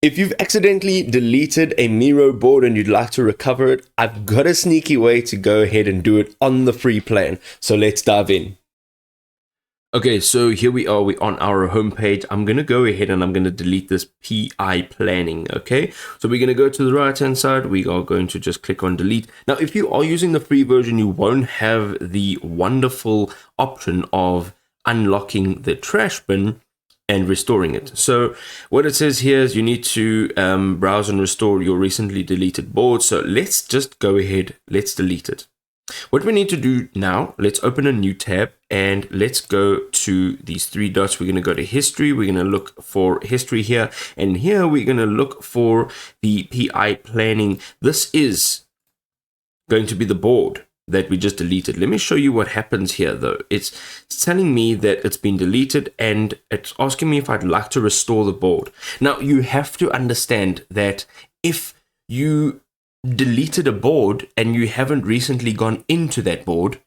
If you've accidentally deleted a Miro board and you'd like to recover it, I've got a sneaky way to go ahead and do it on the free plan. So let's dive in. Okay, so here we are, we're on our homepage. I'm going to go ahead and I'm going to delete this PI planning, okay? So we're going to go to the right-hand side. We are going to just click on delete. Now, if you are using the free version, you won't have the wonderful option of unlocking the trash bin and restoring it. So what it says here is you need to browse and restore your recently deleted board. So let's just go ahead, let's delete it. What we need to do now, let's open a new tab and let's go to these three dots. We're going to go to history. We're going to look for history here. And here we're going to look for the PI planning. This is going to be the board that we just deleted. Let me show you what happens here though. It's telling me that it's been deleted and it's asking me if I'd like to restore the board. Now you have to understand that if you deleted a board and you haven't recently gone into that board,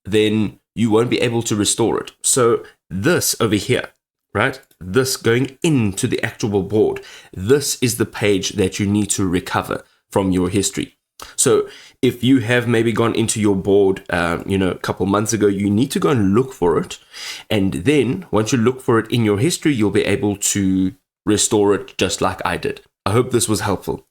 then you won't be able to restore it. So this over here, right? This going into the actual board, this is the page that you need to recover from your history. So if you have maybe gone into your board, a couple months ago, you need to go and look for it. And then once you look for it in your history, you'll be able to restore it just like I did. I hope this was helpful.